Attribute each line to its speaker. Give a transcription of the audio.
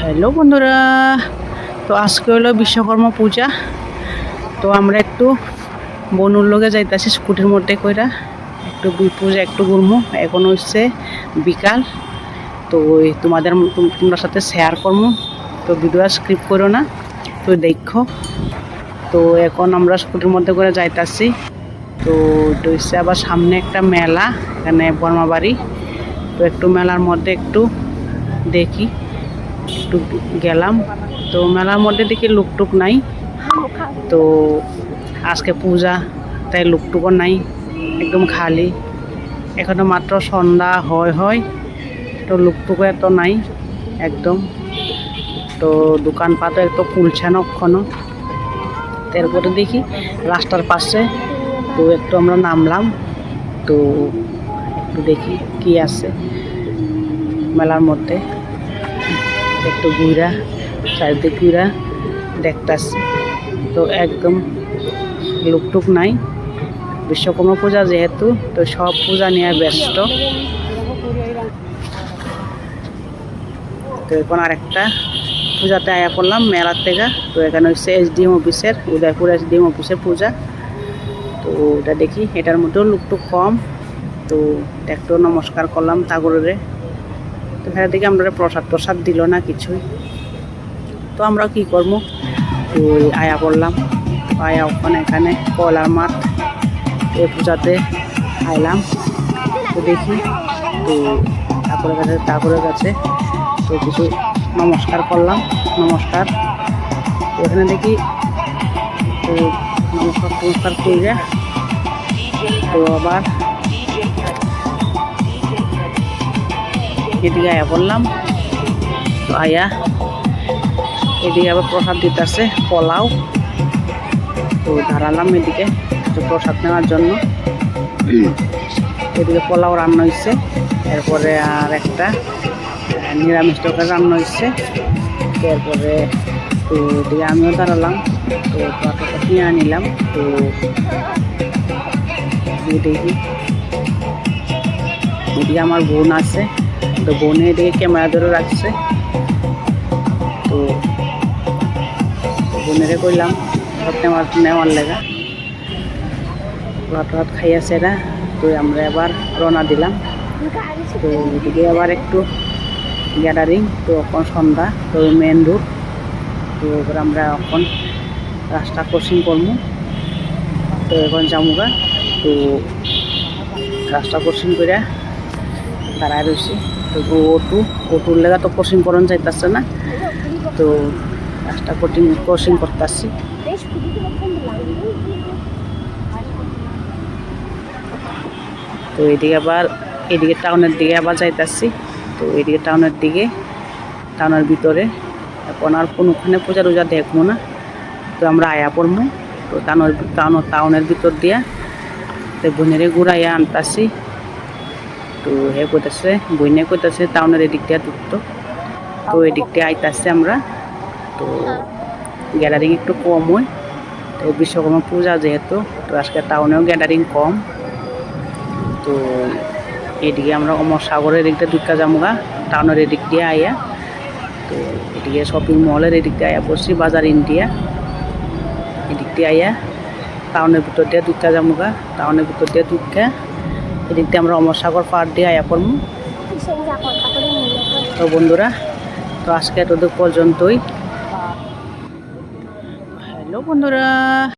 Speaker 1: Hello বন্ধুরা, তো আজকে হলো বিশ্বকর্মা পূজা। তো আমরা একটু বনুর লগে যাইতেছি স্কুটির মধ্যে কইরা একটু পূজা একটু ঘুরমু। এখন হচ্ছে বিকাল। তো তোমরা সাথে শেয়ার করবো। তো ভিডিও স্ক্রিপ্ট করো না, তো দেখো। তো এখন আমরা স্কুটির মধ্যে করে যাইতাছি। তো এটা হচ্ছে আবার সামনে একটা মেলা, এখানে বর্মাবাড়ি। তো একটু মেলার মধ্যে একটু দেখি, একটু গেলাম। তো মেলার মধ্যে দেখি লুকটুক নাই। তো আজকে পূজা, তাই লুকটুকও নাই, একদম খালি। এখনো মাত্র সন্ধ্যা হয়। তো লুকটুকও এত নাই একদম। তো দোকানপাটও এত খুলছে না এখনো। তারপরে দেখি রাস্তার পাশে, তো একটু আমরা নামলাম। তো একটু দেখি কি আছে মেলার মধ্যে, একটু ঘুরা চারিদিক ঘুরা দেখতেছি। তো একদম লুকটুক নাই। বিশ্বকর্মা পূজা যেহেতু, তো সব পূজা নিয়ে ব্যস্ত। তো এখন আরেকটা পূজাতে আয়া পড়লাম মেলার থেকে। তো এখানে হচ্ছে এসডিএম অফিসের, উদয়পুর এসডিএম অফিসের পূজা। তো ওটা দেখি, এটার মধ্যেও লুকটুক কম। তো একটু নমস্কার করলাম ঠাকুরের। তো এখানে দেখি আমরা প্রসাদ দিল না কিছুই। তো আমরা কি করবো, তো আয়া পড়লাম। আয়া ওখানে এখানে কলার মাঠ, এই পূজাতে আইলাম। তো দেখি, তো ঠাকুরের কাছে তো কিছু নমস্কার করলাম। নমস্কার এখানে দেখি, তো নমস্কার করে তো আবার এদিকে আয়া বললাম। তো আয়া এদিকে আবার প্রসাদ দিতেছে, পোলাও। তো দাঁড়ালাম এদিকে একটু প্রসাদ নেওয়ার জন্য। এদিকে পোলাও রান্না হয়েছে, এরপরে আর একটা নিরামিষ তরকারি রান্না হয়েছে। এরপরে তো এদিকে আমিও দাঁড়ালাম। তো পাটাটা নিয়ে আনিলাম। তো দেখি এদিকে আমার বোন আছে। তো বোনে এদিকে ক্যামেরা ধরে রাখছে। তো বোনেরে কইলাম নেওয়ার লেগা। ভাত খাইয়াছে এরা। তো আমরা আবার রওনা দিলাম। তো এদিকে আবার একটু গ্যাদারিং। তো এখন সন্ধ্যা, তো মেন রোড। তো এবার আমরা এখন রাস্তা ক্রসিং করবো। তো এখন যামুগা। তো রাস্তা ক্রসিং করে দাঁড়ায় রয়েছি। তো অটোর লেগা তো ক্রসিং করন যাইতেছে না। তো রাস্তা ক্রসিং করতেছি। তো এদিকে টাউনের দিকে আবার যাইতেছি। তো এদিকে টাউনের ভিতরে এখন আর কোনোখানে পূজা টুজা দেখবো না। তো আমরা আয়া পড়বো। তো টাউনের ভিতর দিয়া তো বোনেরে ঘুরাইয়া আনতাছি। তো বইনে কইতাছে টাউনের এদিক দিয়া ঢুকতো। তো এদিক দিয়ে আইতাছে আমরা। তো গ্যাদারিং একটু কম হয়। তো বিশ্বকর্মা পূজা যেহেতু, তো আজকে টাউনেও গ্যাদারিং কম। তো এদিকে আমরা অমর সাগরের এদিক দিয়ে ঢুকা যামুগা, টাউনের এদিক দিয়ে আইয়া। তো এদিকে শপিং মলের এদিক দিয়ে আয়া পড়ছি, বাজার ইন্ডিয়া এদিক দিয়ে আইয়া টাউনের ভিতর দিয়ে ঢুকা যামুগা। টাউনের ভিতর দিয়ে ঢুকা এদিক দিয়ে আমরা অমর সাগর পাড় দিয়ে আয়া পড়বো। তো বন্ধুরা, তো আজকে এতদূর পর্যন্তই। হ্যালো বন্ধুরা।